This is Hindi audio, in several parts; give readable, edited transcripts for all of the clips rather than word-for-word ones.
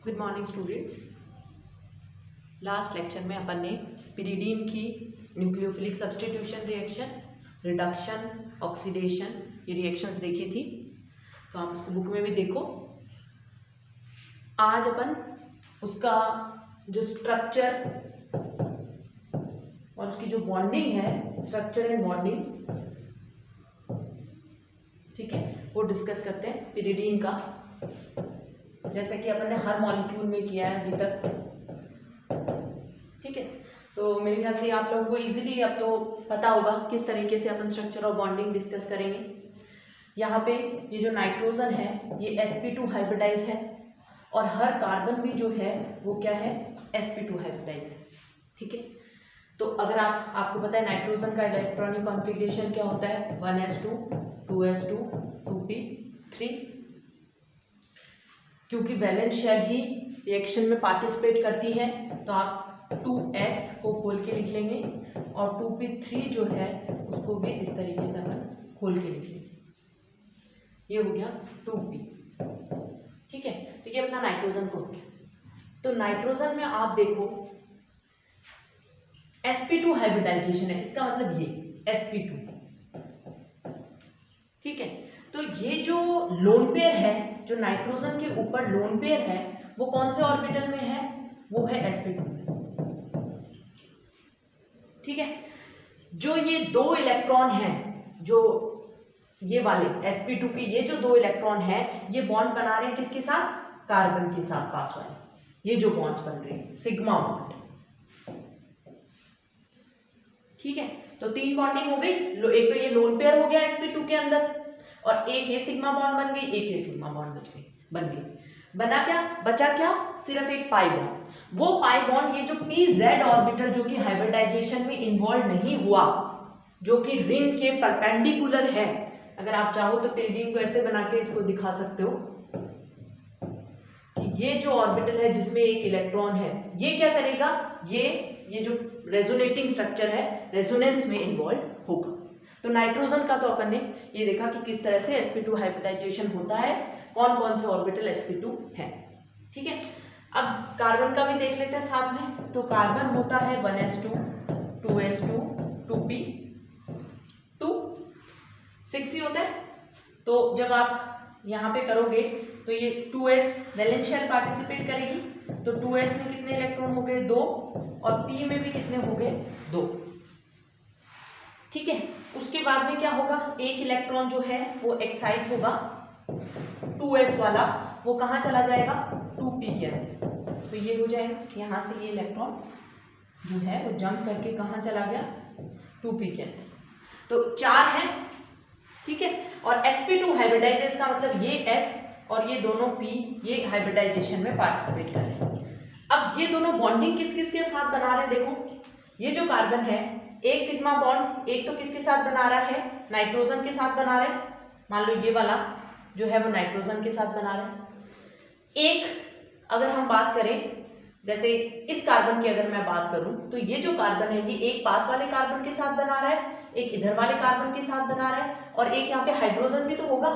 Good morning students. Last lecture में अपन ने पिरिडीन की nucleophilic substitution reaction, reduction, oxidation ये रिएक्शंस देखी थी, तो आप उसको बुक में भी देखो। आज अपन उसका जो स्ट्रक्चर और उसकी जो बॉन्डिंग है, स्ट्रक्चर एंड बॉन्डिंग, ठीक है, वो डिस्कस करते हैं पिरिडीन का, जैसा कि अपन ने हर मॉलिक्यूल में किया है अभी तक। ठीक है, तो मेरे ख्याल से आप लोगों को इजीली अब तो पता होगा किस तरीके से अपन स्ट्रक्चर और बॉन्डिंग डिस्कस करेंगे। यहाँ पे ये जो नाइट्रोजन है ये sp2 हाइब्रिडाइज है और हर कार्बन भी जो है वो क्या है, sp2 हाइब्रिडाइज है। ठीक है, तो अगर आपको पता है नाइट्रोजन का इलेक्ट्रॉनिक कॉन्फ़िगरेशन क्या होता है, 1s2 2s2 2p3। क्योंकि वैलेंस शेल ही रिएक्शन में पार्टिसिपेट करती है तो आप 2s को खोल के लिख लेंगे और 2p3 जो है उसको भी इस तरीके से अपन खोल के लिख लेंगे। ये हो गया 2p। ठीक है, तो ये अपना नाइट्रोजन को हो गया। तो नाइट्रोजन में आप देखो sp2 हाइब्रिडाइजेशन है, इसका मतलब ये sp2। ठीक है, तो ये जो लोन पेयर है, जो नाइट्रोजन के ऊपर लोन पेयर है, वो कौन से ऑर्बिटल में है, वो है sp2 में। ठीक है, जो ये दो इलेक्ट्रॉन हैं, जो ये वाले sp2 के ये जो दो इलेक्ट्रॉन हैं, ये बॉन्ड बना रहे हैं किसके साथ, कार्बन के साथ पास वाले। ये जो बॉन्ड्स बन रहे हैं सिग्मा बॉन्ड। ठीक है, तो तीन बॉन्डिंग हो गई। एक तो ये लोन पेयर हो गया sp2 के अंदर, और एक ये सिग्मा बॉन्ड बन गई, एक ये सिग्मा बॉन्ड बन गई। बना क्या, बचा क्या, सिर्फ एक पाई बॉन्ड। वो पाई बॉन्ड ये जो pz ऑर्बिटल जो कि हाइब्रिडाइजेशन में इन्वॉल्व नहीं हुआ, जो कि रिंग के परपेंडिकुलर है। अगर आप चाहो तो पिरिडीन को ऐसे बना के इसको दिखा सकते हो कि ये जो ऑर्बिटल है जिसमें एक इलेक्ट्रॉन है, ये क्या करेगा, ये जो रेजोनेटिंग स्ट्रक्चर है रेजोनेंस में इन्वॉल्व होगा। तो नाइट्रोजन का तो अपन ने ये देखा कि किस तरह से sp2 हाइब्रिडाइजेशन होता है, कौन कौन से ऑर्बिटल sp2 हैं। ठीक है, अब कार्बन का भी देख लेते हैं साथ में। तो कार्बन होता है 1s2 2s2 2p2 6 ही होता है। तो जब आप यहाँ पे करोगे तो ये 2s वैलेंस शेल पार्टिसिपेट करेगी, तो 2s में कितने इलेक्ट्रॉन हो गए, 2, और p में भी कितने हो गए, 2। ठीक है, उसके बाद में क्या होगा, एक इलेक्ट्रॉन जो है वो एक्साइट होगा 2s वाला, वो कहाँ चला जाएगा, 2p के अंदर। तो ये हो जाएगा, यहाँ से ये इलेक्ट्रॉन जो है वो जंप करके कहाँ चला गया, 2p के अंदर। तो 4 है। ठीक है, और sp2 हाइब्रिडाइजेशन का मतलब ये s और ये दोनों p ये हाइब्रिडाइजेशन में पार्टिसिपेट कर रहे हैं। अब ये दोनों बॉन्डिंग किस किस के साथ बना रहे हैं, देखो ये जो कार्बन है एक सिग्मा बॉन्ड एक तो किसके साथ बना रहा है, नाइट्रोजन के साथ बना रहे हैं। मान लो ये वाला जो है वो नाइट्रोजन के साथ बना रहे हैं। एक अगर हम बात करें, जैसे इस कार्बन की अगर मैं बात करूं, तो ये जो कार्बन है ये एक पास वाले कार्बन के साथ बना रहा है, एक इधर वाले कार्बन के साथ बना रहा है, और एक यहाँ पे हाइड्रोजन भी तो होगा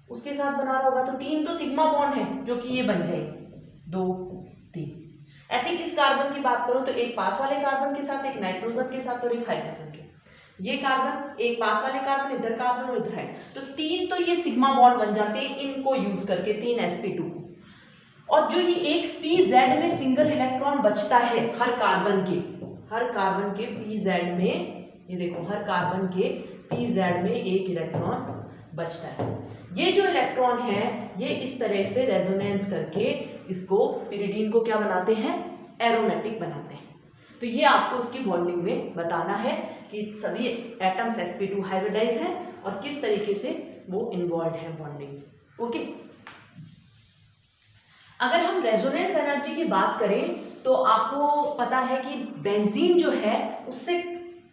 उसके साथ बना रहा होगा। तो 3 तो सिग्मा बॉन्ड है जो कि ये बन जाएगी 2 3। ऐसे इस कार्बन की बात करूं तो एक पास वाले कार्बन के साथ, एक नाइट्रोजन के साथ और एक हाइड्रोजन के। ये कार्बन एक पास वाले कार्बन, इधर कार्बन और इधर है, तो 3 तो ये सिग्मा बॉन्ड बन जाते हैं इनको यूज करके, 3 sp2 को। और जो ये एक pz में सिंगल इलेक्ट्रॉन बचता है हर कार्बन के pz में, ये देखो हर कार्बन के pz में एक इलेक्ट्रॉन बचता है। ये जो इलेक्ट्रॉन है ये इस तरह से रेजोनेंस करके इसको पिरिडीन को क्या बनाते हैं, एरोमेटिक बनाते हैं। तो ये आपको उसकी बॉन्डिंग में बताना है कि सभी एटम्स sp2 हाइब्रिडाइज हैं और किस तरीके से वो इन्वॉल्व है बॉन्डिंग में। ओके, अगर हम रेजोनेंस एनर्जी की बात करें तो आपको पता है कि बेंजीन जो है उससे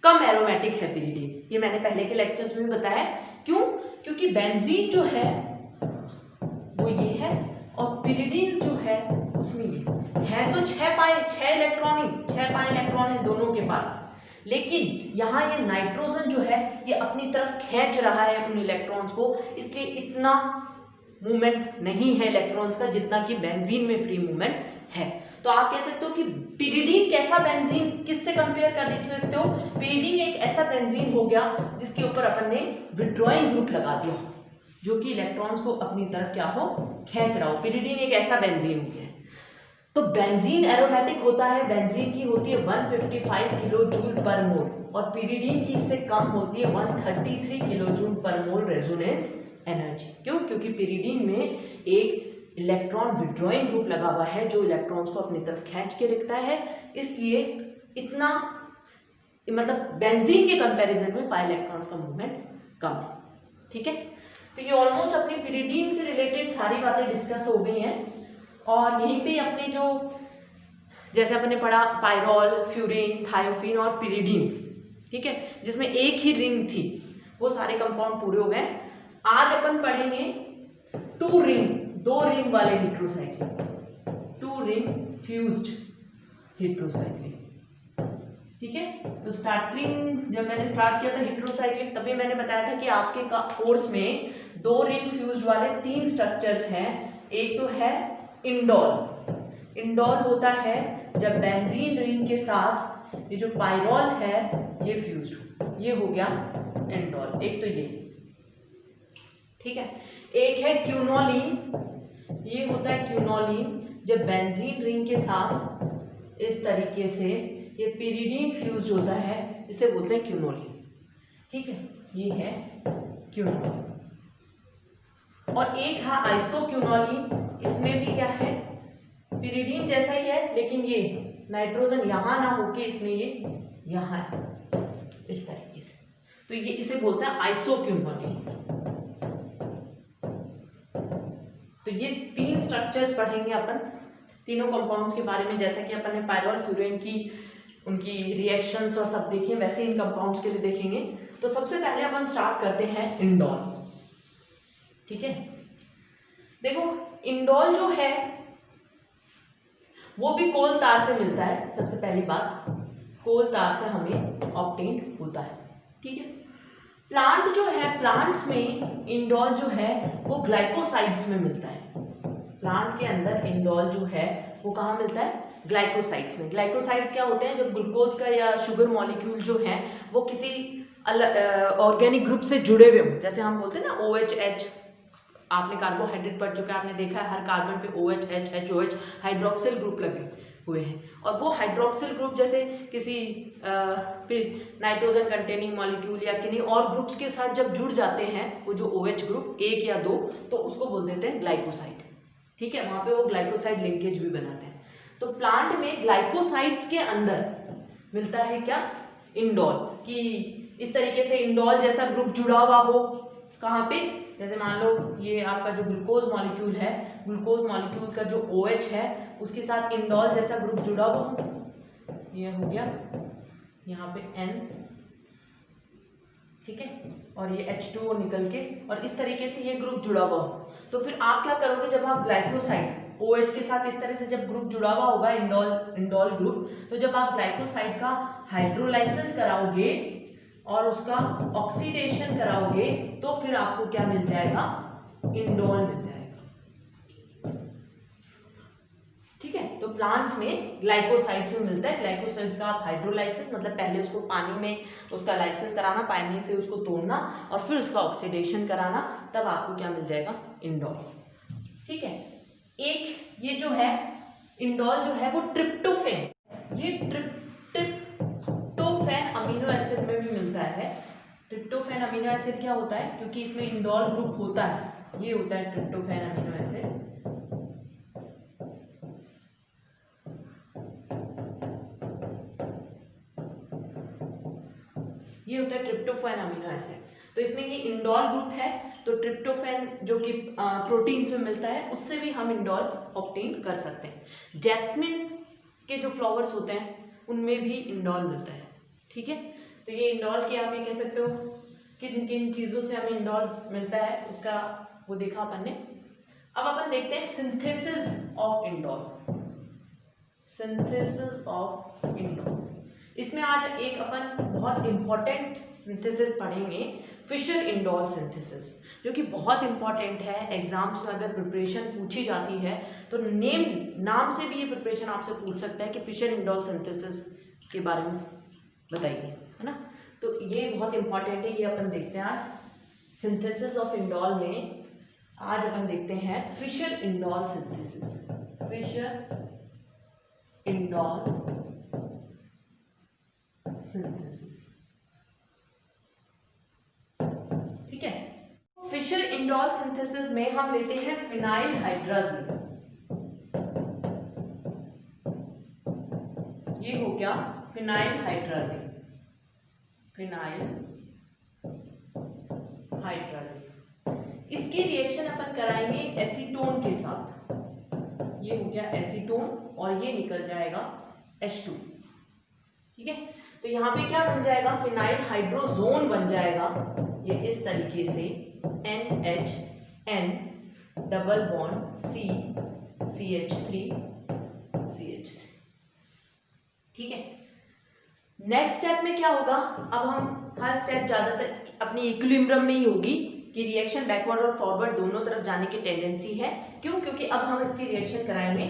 कम एरोमेटिक है पिरिडीन। ये मैंने पहले के लेक्चर्स में बताया। क्यों, क्योंकि बेंजीन जो है वो ये है और पिरिडीन जो है उसमें ये है। तो 6 इलेक्ट्रॉन है दोनों के पास, लेकिन यहाँ ये नाइट्रोजन जो है ये अपनी तरफ खींच रहा है उन इलेक्ट्रॉन्स को, इसलिए इतना मूवमेंट नहीं है इलेक्ट्रॉन्स का जितना कि बेंजीन में फ्री मूवमेंट है। तो आप कह सकते हो कि पिरिडीन कैसा बेंजीन, किससे कंपेयर कर देख सकते हो, पिरिडीन एक ऐसा बेंजीन हो गया जिसके ऊपर अपन ने विड्रॉइंग ग्रुप लगा दिया जो कि इलेक्ट्रॉन्स को अपनी तरफ क्या हो, खींच रहा हो। पिरिडीन एक ऐसा बेंजीन हो गया। तो बेंजीन एरोमेटिक होता है, बेंजीन की होती है 155 किलो जूल पर मोल और पिरिडीन की इससे कम होती है 133 किलो जूल पर मोल रेजोनेंस एनर्जी। क्यों? क्योंकि पिरिडीन में एक इलेक्ट्रॉन विड्रॉइंग ग्रुप लगा हुआ है जो इलेक्ट्रॉन्स को अपनी तरफ खींच के रखता है, इसलिए इतना मतलब बेंजीन के कंपैरिजन में पाई इलेक्ट्रॉन्स का मूवमेंट कम है। ठीक है, तो ये ऑलमोस्ट अपनी पिरिडीन से रिलेटेड सारी बातें डिस्कस हो गई हैं और यहीं पे अपने जो जैसे अपने पढ़ा पायरोल, फ्यूरिन, थायोफिन और पिरिडीन, ठीक है, जिसमें एक ही रिंग थी, वो सारे कंपाउंड पूरे हो गए। आज अपन पढ़ेंगे 2 रिंग, 2 रिंग वाले हेट्रोसाइक्लिन, 2 रिंग फ्यूज्ड हेट्रोसाइक्लिन। ठीक है, तो स्टार्टिंग जब मैंने स्टार्ट किया था हेट्रोसाइक्लिन तभी मैंने बताया था कि आपके कोर्स में 2 रिंग फ्यूज्ड वाले 3 स्ट्रक्चर्स हैं। एक तो है इंडोल। इंडोल होता है जब बेंजीन रिंग के साथ ये जो पायरोल है ये फ्यूज्ड हो, ये हो गया इंडोल। एक तो ये, ठीक है। एक है क्यूनोलिन, ये होता है क्यूनोलिन जब बेंजीन रिंग के साथ इस तरीके से ये पिरिडीन फ्यूज्ड होता है, इसे बोलते हैं क्यूनोलिन। ठीक है, ये है क्यूनोलिन। और एक है आइसोक्यूनोलिन, इसमें भी क्या है, पिरिडीन जैसा ही है लेकिन ये नाइट्रोजन यहाँ ना होके इसमें ये यहाँ है इस तरीके से, तो ये इसे बोलते हैं आइसोक्यूनोलिन। तो ये 3 स्ट्रक्चर्स पढ़ेंगे अपन तीनों कंपाउंड्स के बारे में। जैसा कि अपन ने पायरोल, फ्यूरिन की उनकी रिएक्शंस और सब देखे, वैसे इन कंपाउंड्स के लिए देखेंगे। तो सबसे पहले अपन स्टार्ट करते हैं इंडोल। ठीक है, देखो इंडोल जो है वो भी कोल तार से मिलता है। सबसे पहली बात, कोल तार से हमें ऑब्टेन होता है। ठीक है, प्लांट जो है, प्लांट्स में इंडोल जो है वो ग्लाइकोसाइड्स में मिलता है। प्लांट के अंदर इंडोल जो है वो कहाँ मिलता है, ग्लाइकोसाइड्स में। ग्लाइकोसाइड्स क्या होते हैं, जब ग्लूकोज का या शुगर मॉलिक्यूल जो है वो किसी ऑर्गेनिक ग्रुप से जुड़े हुए हों, जैसे हम बोलते हैं ना OH, आपने कार्बोहाइड्रेट पढ़ चुका है, आपने देखा है हर कार्बन पे OH, H, HOH hydroxyl group लगे हुए हैं, और वो हाइड्रोक्सिल ग्रुप जैसे किसी नाइट्रोजन कंटेनिंग मॉलिक्यूल या किन्हीं और ग्रुप्स के साथ जब जुड़ जाते हैं, वो जो OH ग्रुप 1 या 2, तो उसको बोल देते हैं ग्लाइकोसाइड। ठीक है, वहाँ पे वो ग्लाइकोसाइड लिंकेज भी बनाते हैं। तो प्लांट में ग्लाइकोसाइड्स के अंदर मिलता है क्या, इंडोल, कि इस तरीके से इंडोल जैसा ग्रुप जुड़ा हुआ हो। कहाँ पे, जैसे मान लो ये आपका जो ग्लूकोज मॉलिक्यूल है, ग्लूकोज मॉलिक्यूल का जो OH है उसके साथ इंडोल जैसा ग्रुप जुड़ा हुआ हो, ये हो गया यहाँ पे N, ठीक है, और ये H2O निकल के, और इस तरीके से ये ग्रुप जुड़ा हुआ हो। तो फिर आप क्या करोगे, जब आप ग्लाइकोसाइड OH के साथ इस तरह से जब ग्रुप जुड़ा हुआ होगा, इंडोल ग्रुप, तो जब आप ग्लाइकोसाइड का हाइड्रोलाइसिस कराओगे और उसका ऑक्सीडेशन कराओगे तो फिर आपको क्या मिल जाएगा, इंडोल मिल जाएगा। ठीक है, तो प्लांट्स में ग्लाइकोसाइड्स में मिलता है। ग्लाइकोसाइड्स का आप हाइड्रोलाइसिस मतलब पहले उसको पानी में उसका लाइसिस कराना, पानी से उसको तोड़ना और फिर उसका ऑक्सीडेशन कराना, तब आपको क्या मिल जाएगा, इंडोल। ठीक है, एक ये जो है इंडोल जो है वो ट्रिप्टोफैन, ये ट्रिप्टोफैन अमीनो एसिड में भी मिलता है। ट्रिप्टोफैन अमीनो एसिड क्या होता है, क्योंकि इसमें इंडोल ग्रुप होता है, ये होता है ट्रिप्टोफैन अमीनो एसिड। ये होता है ट्रिप्टोफैन अमीनो एसिड। तो इसमें ये इंडोल ग्रुप है, तो ट्रिप्टोफैन जो कि प्रोटीन्स में मिलता है उससे भी हम इंडोल ऑब्टेन कर सकते हैं। जैस्मिन के जो फ्लावर्स होते हैं उनमें भी इंडोल मिलता है। ठीक है, तो ये इंडोल की आप ये कह सकते हो किन किन चीज़ों से हमें इंडोल मिलता है उसका वो देखा अपन ने। अब अपन देखते हैं synthesis of indole. Synthesis of indole, इसमें आज एक अपन बहुत इंपॉर्टेंट सिंथेसिस पढ़ेंगे, फिशर इंडोल सिंथेसिस, जो कि बहुत इंपॉर्टेंट है। एग्जाम्स में अगर प्रिपरेशन पूछी जाती है तो नाम से भी ये प्रिपरेशन आपसे पूछ सकता है कि फिशर इंडोल सिंथेसिस के बारे में बताइए, है ना। तो ये बहुत इंपॉर्टेंट है, ये अपन देखते हैं आज सिंथेसिस ऑफ इंडोल में। आज अपन देखते हैं Fischer indole synthesis, Fischer indole synthesis, ठीक है। फिशर इंडोल सिंथेसिस में हम लेते हैं फिनाइल हाइड्राजीन, ये हो गया फिनाइल हाइड्राजीन, फिनाइल हाइड्राजीन। इसकी रिएक्शन अपन कराएंगे एसीटोन के साथ, ये हो गया एसीटोन और ये निकल जाएगा H2, ठीक है। तो यहाँ पे क्या बन जाएगा, फिनाइल हाइड्रोजोन बन जाएगा, ये इस तरीके से NHN double bond C CH3 CH3, ठीक है। नेक्स्ट स्टेप में क्या होगा, अब हम हर स्टेप ज्यादातर अपनी इक्विलिब्रियम में ही होगी कि रिएक्शन बैकवर्ड और फॉरवर्ड दोनों तरफ जाने की टेंडेंसी है। क्यों? क्योंकि अब हम इसकी रिएक्शन कराएंगे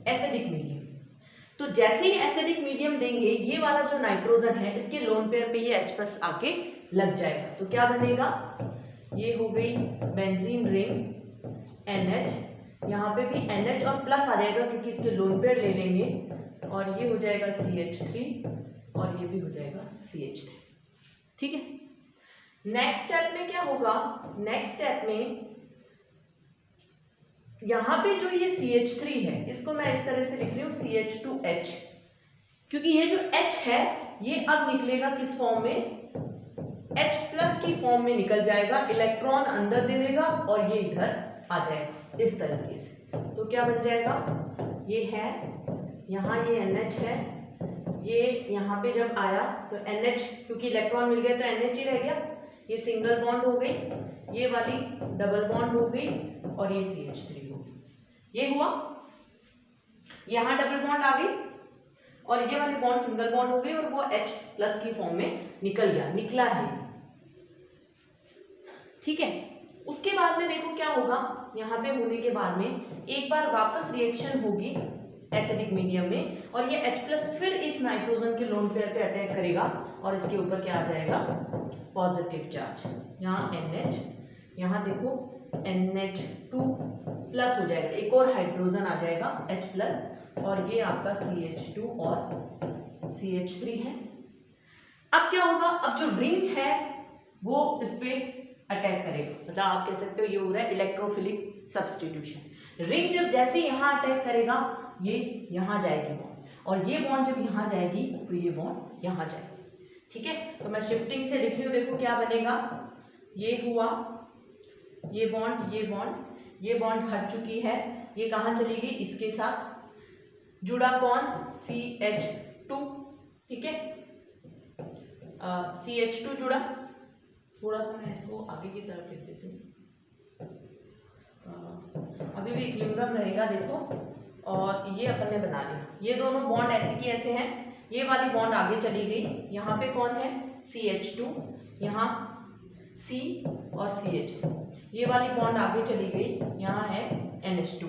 एसिडिक मीडियम। तो जैसे ही एसिडिक मीडियम देंगे, ये वाला जो नाइट्रोजन है इसके लोन पेयर पे ये H+ आके लग जाएगा। तो क्या बनेगा, ये हो गई बेंजीन रिंग NH, यहाँ पे भी NH और प्लस आ जाएगा क्योंकि इसके लोन पेयर ले लेंगे, और ये हो जाएगा CH3 और ये भी हो जाएगा CH3, ठीक है। नेक्स्ट स्टेप में क्या होगा, नेक्स्ट स्टेप में यहाँ पे जो ये CH3 है इसको मैं इस तरह से लिख रही हूँ CH2H, क्योंकि ये जो H है ये अब निकलेगा किस फॉर्म में, H+ की फॉर्म में निकल जाएगा, इलेक्ट्रॉन अंदर दे देगा और ये इधर आ जाएगा इस तरीके से। तो क्या बन जाएगा, ये है यहाँ ये NH है, ये यहाँ पे जब आया तो NH, क्योंकि इलेक्ट्रॉन मिल गया तो NH ही रह गया, ये सिंगल बॉन्ड हो गई, ये वाली डबल बॉन्ड हो गई और ये CH3 हो गई। ये हुआ, यहाँ डबल बॉन्ड आ गई और ये वाली बॉन्ड सिंगल बॉन्ड हो गई और वो H+ की फॉर्म में निकला है, ठीक है। उसके बाद में देखो क्या होगा, यहाँ पे होने के बाद में एक बार वापस रिएक्शन होगी एसिडिक मीडियम में और ये H+ फिर इस नाइट्रोजन के लोन पेयर पे अटैक करेगा और इसके ऊपर क्या आ जाएगा, पॉजिटिव चार्ज। यहाँ NH, यहाँ देखो NH2+ हो जाएगा, एक और हाइड्रोजन आ जाएगा H+, और ये आपका CH2 और CH3 है। अब क्या होगा, अब जो रिंग है वो इस पे अटैक करेगा, मतलब आप कह सकते हो ये हो रहा है इलेक्ट्रोफिलिक सब्स्टिट्यूशन। रिंग जब जैसे यहाँ अटैक करेगा ये यहाँ जाएगी बॉन्ड, और ये बॉन्ड जब यहाँ जाएगी तो ये बॉन्ड यहाँ जाएगी, ठीक है। तो मैं शिफ्टिंग से लिख रही हूँ, देखो क्या बनेगा, ये हुआ, ये बॉन्ड ये बॉन्ड, ये बॉन्ड हट चुकी है, ये कहाँ चली गई, इसके साथ जुड़ा कौन, CH2, ठीक है, CH2 जुड़ा। थोड़ा सा मैं इसको आगे की तरफ लिख देती हूँ, अभी भी इक्विलिब्रियम रहेगा देखो, और ये अपन ने बना लिया, ये दोनों बॉन्ड ऐसे की ऐसे हैं, ये वाली बॉन्ड आगे चली गई, यहाँ पे कौन है CH2, यहाँ C और CH, ये वाली बॉन्ड आगे चली गई, यहाँ है NH2,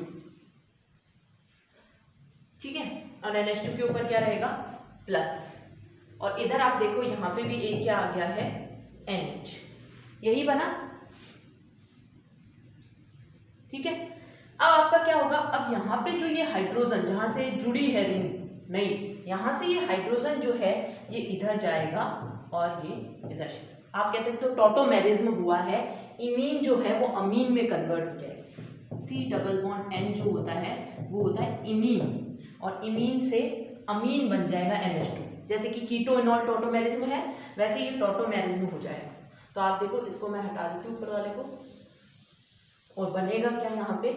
ठीक है, और NH2 के ऊपर क्या रहेगा प्लस, और इधर आप देखो यहाँ पे भी एक क्या आ गया है NH, यही बना, ठीक है। अब आपका क्या होगा, अब यहाँ पे जो ये हाइड्रोजन जहां से जुड़ी है रिंग नहीं, यहाँ से ये हाइड्रोजन जो है ये इधर जाएगा और ये इधर, आप कह सकते हो टॉटोमेरिज्म हुआ है, इमीन जो है वो अमीन में कन्वर्ट हो जाएगा। C+N जो होता है वो होता है इमीन, और इमीन से अमीन बन जाएगा NH2, जैसे कि कीटोइनॉल टॉटोमेरिज्म है वैसे ये टॉटोमेरिज्म हो जाएगा। तो आप देखो इसको मैं हटा देती हूँ ऊपर वाले को, और बनेगा क्या, यहाँ पे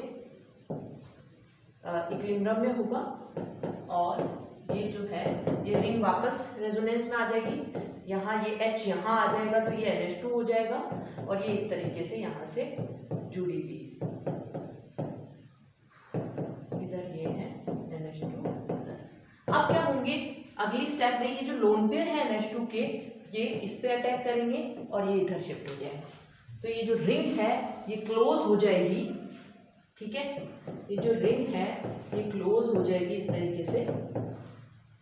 इक्विलिब्रियम में होगा, और ये जो है ये रिंग वापस रेजोनेंस में आ जाएगी, यहाँ ये H यहाँ आ जाएगा तो ये NH2 हो जाएगा, और ये इस तरीके से यहाँ से जुड़ी हुई है, इधर ये है NH2+। अब क्या होंगे अगली स्टेप में, ये जो लोन पेयर है NH2 के ये इस पे अटैक करेंगे और ये इधर शिफ्ट हो जाएगा। तो ये जो रिंग है ये क्लोज हो जाएगी, ठीक है, ये जो रिंग है ये क्लोज हो जाएगी इस तरीके से।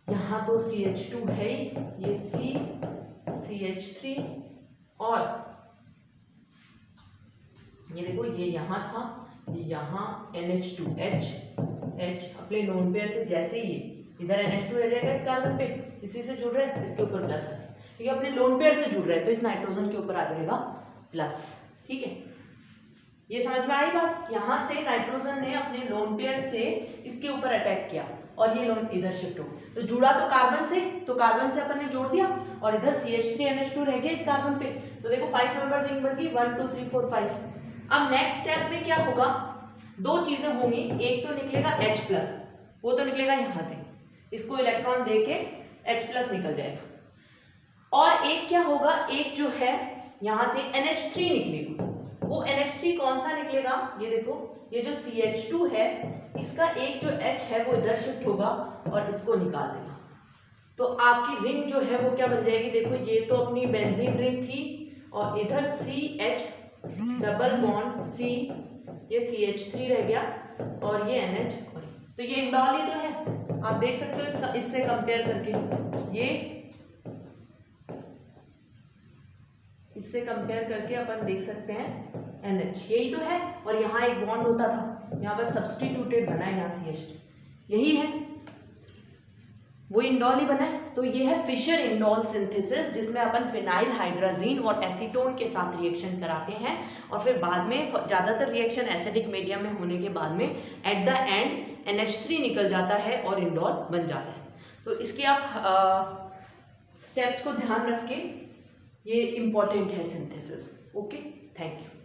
यहाँ तो CH2 है ही, ये CH3 और ये देखो ये यहाँ था, ये यहाँ NH2H अपने लोन पेयर से जैसे ही इधर NH2 रह जाएगा इस कार्बन पे, इसी से जुड़ रहा है, इसके ऊपर प्लस है, ठीक है, अपने लोन पेयर से जुड़ रहा है तो इस नाइट्रोजन के ऊपर आ जाएगा प्लस, ठीक है। ये समझ में आई बात। यहाँ से नाइट्रोजन ने अपने लोन पेयर से इसके ऊपर अटैक किया और ये लोन इधर शिफ्ट हो, तो जुड़ा तो कार्बन से, तो कार्बन से अपन ने जोड़ दिया और इधर CH3NH2 रह गया इस कार्बन पे। तो देखो 5 नंबर रिंग बन गई, 1 2 3 4 5। अब नेक्स्ट स्टेप में क्या होगा, दो चीजें होंगी, एक तो निकलेगा H+, वो तो निकलेगा यहाँ से, इसको इलेक्ट्रॉन दे के H+ निकल जाएगा, और एक क्या होगा, एक जो है यहाँ से NH3 निकलेगा। वो NH3 कौन सा निकलेगा, ये देखो, ये जो CH2 है इसका एक जो H है वो इधर शिफ्ट होगा और इसको निकाल देगा, तो आपकी रिंग जो है वो क्या बन जाएगी, देखो ये तो अपनी बेंजीन रिंग थी और इधर CH डबल बॉन्ड C, ये CH3 रह गया और ये NH, तो ये इंडॉल ही तो है, आप देख सकते हो इसका इससे कंपेयर करके, ये इससे कंपेयर करके अपन देख सकते हैं NH, यही तो है, और यहाँ एक बॉन्ड होता था, यहाँ पर सब्सटीट्यूटेड बना है, यहाँ CH, यही है, वो इंडॉल ही बना है। तो ये है फिशर इंडॉल सिंथेसिस, जिसमें अपन फिनाइल हाइड्राजीन और एसीटोन के साथ रिएक्शन कराते हैं और फिर बाद में ज़्यादातर रिएक्शन एसिडिक मीडियम में होने के बाद में एट द एंड NH3 निकल जाता है और इंडॉल बन जाता है। तो इसके आप स्टेप्स को ध्यान रख के, ये इम्पॉर्टेंट है सिंथेसिस। Okay, thank you.